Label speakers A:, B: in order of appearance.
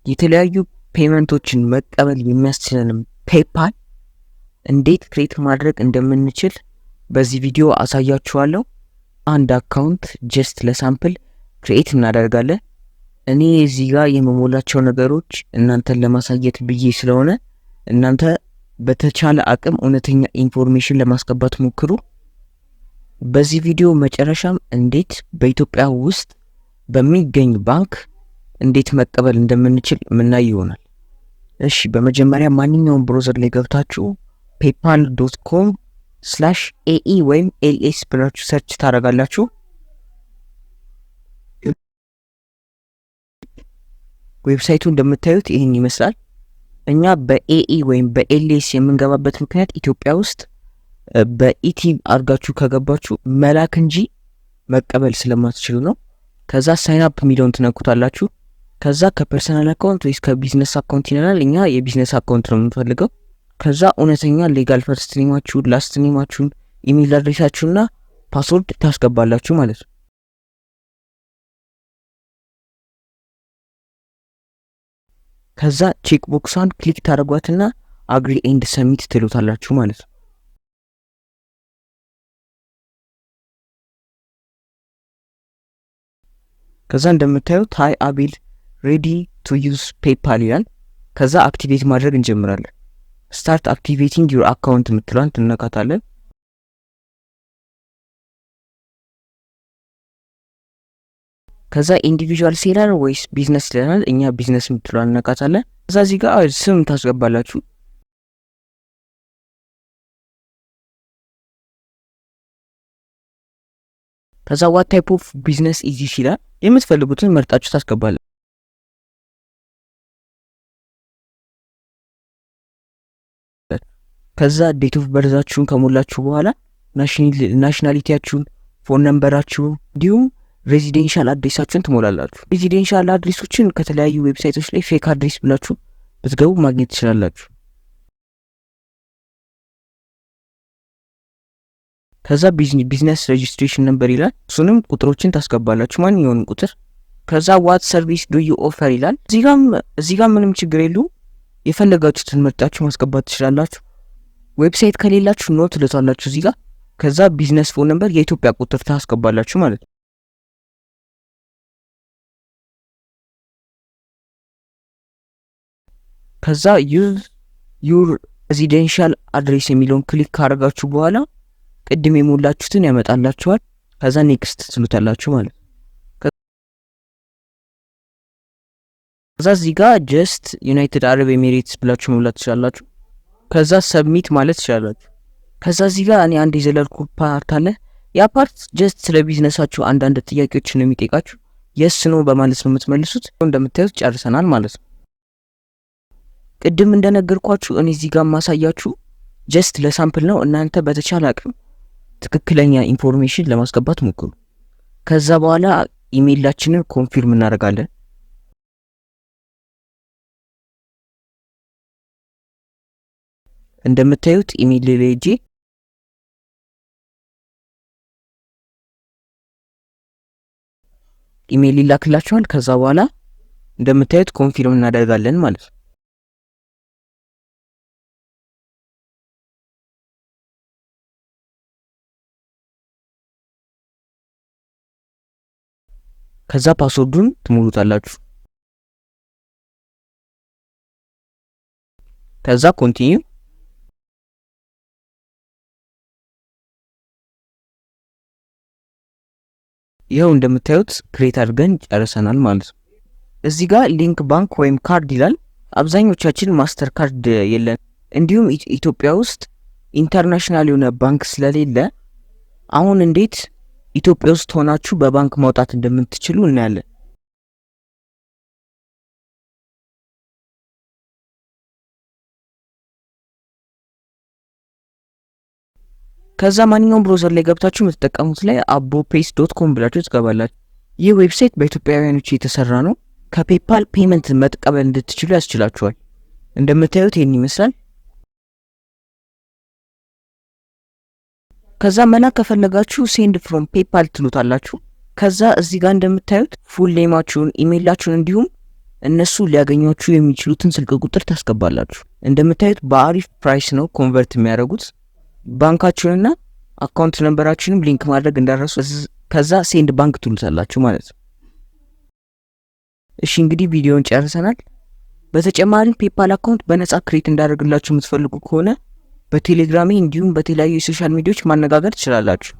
A: የተለያዩ ፔመንቶችን መቀበል የሚያስችለን ፔይፓል እንዴት ክሬት ማድረግ እንደምንችል በዚህ ቪዲዮ አሳያችኋለሁ። አንድ አካውንት ጀስት ለሳምፕል ክሬት እናደርጋለን። እኔ እዚህ ጋር የመሞላቸው ነገሮች እናንተን ለማሳየት ብዬ ስለሆነ እናንተ በተቻለ አቅም እውነተኛ ኢንፎርሜሽን ለማስገባት ሞክሩ። በዚህ ቪዲዮ መጨረሻም እንዴት በኢትዮጵያ ውስጥ በሚገኝ ባንክ እንዴት መቀበል እንደምንችል ምናይ ይሆናል። እሺ በመጀመሪያ ማንኛውም ብሮዘር ላይ ገብታችሁ paypal.com/ae ወይም ls ብላችሁ ሰርች ታደርጋላችሁ። ዌብሳይቱ እንደምታዩት ይሄን ይመስላል። እኛ በኤኢ ወይም በኤልኤስ የምንገባበት ምክንያት ኢትዮጵያ ውስጥ በኢቲ አርጋችሁ ከገባችሁ መላክ እንጂ መቀበል ስለማትችሉ ነው። ከዛ ሳይን አፕ ሚሊዮን ትነኩታላችሁ። ከዛ ከፐርሰናል አካውንት ወይስ ከቢዝነስ አካውንት ይላል። እኛ የቢዝነስ አካውንት ነው የምንፈልገው። ከዛ እውነተኛ ሌጋል ፈርስት ኔማችሁን፣ ላስት ኔማችሁን፣ ኢሜል አድሬሳችሁና ፓስወርድ ታስገባላችሁ ማለት ነው። ከዛ ቼክ ቦክሷን ክሊክ ታደርጓትና አግሪ ኤንድ ሰሚት ትሉታላችሁ ማለት ነው። ከዛ እንደምታዩት ሃይ አቤል ሬዲ ቱ ዩዝ ፔይፓል ይላል። ከዛ አክቲቬት ማድረግ እንጀምራለን። ስታርት አክቲቬቲንግ ዩር አካውንት የምትለዋን ትነካታለን። ከዛ ኢንዲቪጁዋል ሴለር ወይስ ቢዝነስ ይላል። እኛ ቢዝነስ የምትለዋን እንነካታለን። ከዛ እዚህ ጋር ስም ታስገባላችሁ። ከዛ what type of business is this ይላል። የምትፈልጉትን መርጣችሁ ታስገባላችሁ። ከዛ ዴት ኦፍ በርዛችሁን ከሞላችሁ በኋላ ናሽናሊቲያችሁን፣ ፎን ነምበራችሁን እንዲሁም ሬዚደንሻል አድሬሳችሁን ትሞላላችሁ። ሬዚደንሻል አድሬሶችን ከተለያዩ ዌብሳይቶች ላይ ፌክ አድሬስ ብላችሁ ብትገቡ ማግኘት ትችላላችሁ። ከዛ ቢዝነስ ሬጅስትሬሽን ነምበር ይላል። እሱንም ቁጥሮችን ታስገባላችሁ፣ ማንኛውንም ቁጥር። ከዛ ዋት ሰርቪስ ዱ ዩ ኦፈር ይላል። እዚህ ጋር ምንም ችግር የለውም፣ የፈለጋችሁትን መርጣችሁ ማስገባት ትችላላችሁ። ዌብሳይት ከሌላችሁ ኖት ልታላችሁ እዚህ ጋር። ከዛ ቢዝነስ ፎን ነምበር የኢትዮጵያ ቁጥር ታስገባላችሁ ማለት ነው። ከዛ ዩዝ ዩር ሬዚደንሻል አድሬስ የሚለውን ክሊክ ካደረጋችሁ በኋላ ቅድም የሞላችሁትን ያመጣላችኋል። ከዛ ኔክስት ትሉታላችሁ ማለት ነው። ከዛ እዚህ ጋር ጀስት ዩናይትድ አረብ ኤሚሬትስ ብላችሁ መሙላት ትችላላችሁ። ከዛ ሰብሚት ማለት ትችላላችሁ። ከዛ እዚህ ጋር እኔ አንድ የዘለልኩ ፓርት አለ። ያ ፓርት ጀስት ስለ ቢዝነሳችሁ አንዳንድ ጥያቄዎችን ነው የሚጠይቃችሁ። የስ ነው በማለት ነው የምትመልሱት። እንደምታዩት ጨርሰናል ማለት ነው። ቅድም እንደነገርኳችሁ እኔ እዚህ ጋር ማሳያችሁ ጀስት ለሳምፕል ነው። እናንተ በተቻለ አቅም ትክክለኛ ኢንፎርሜሽን ለማስገባት ሞክሩ። ከዛ በኋላ ኢሜይላችንን ኮንፊርም እናደርጋለን። እንደምታዩት ኢሜይል ላይ ሄጄ ኢሜይል ይላክላችኋል። ከዛ በኋላ እንደምታዩት ኮንፊርም እናደርጋለን ማለት ነው። ከዛ ፓስወርዱን ትሞሉታላችሁ። ከዛ ኮንቲኒው። ይኸው እንደምታዩት ክሬት አድርገን ጨርሰናል ማለት ነው። እዚህ ጋር ሊንክ ባንክ ወይም ካርድ ይላል። አብዛኞቻችን ማስተር ካርድ የለን። እንዲሁም ኢትዮጵያ ውስጥ ኢንተርናሽናል የሆነ ባንክ ስለሌለ አሁን እንዴት ኢትዮጵያ ውስጥ ሆናችሁ በባንክ ማውጣት እንደምትችሉ እናያለን። ከዛ ማንኛውም ብሮዘር ላይ ገብታችሁ የምትጠቀሙት ላይ abopace.com ብላችሁ ትገባላችሁ። ይህ ዌብሳይት በኢትዮጵያውያኖች የተሰራ ነው። ከፔይፓል ፔመንት መቀበል እንድትችሉ ያስችላችኋል። እንደምታዩት ይሄን ይመስላል። ከዛ መላክ ከፈለጋችሁ ሴንድ ፍሮም ፔይፓል ትሉታላችሁ። ከዛ እዚህ ጋር እንደምታዩት ፉል ኔማችሁን፣ ኢሜይላችሁን እንዲሁም እነሱ ሊያገኟችሁ የሚችሉትን ስልክ ቁጥር ታስገባላችሁ። እንደምታዩት በአሪፍ ፕራይስ ነው ኮንቨርት የሚያደርጉት። ባንካችሁንና አካውንት ነምበራችሁንም ሊንክ ማድረግ እንዳረሱ ከዛ ሴንድ ባንክ ትሉታላችሁ ማለት ነው። እሺ እንግዲህ ቪዲዮውን ጨርሰናል። በተጨማሪም ፔይፓል አካውንት በነፃ ክሬት እንዳደርግላችሁ የምትፈልጉ ከሆነ በቴሌግራም እንዲሁም በተለያዩ የሶሻል ሚዲያዎች ማነጋገር ትችላላችሁ።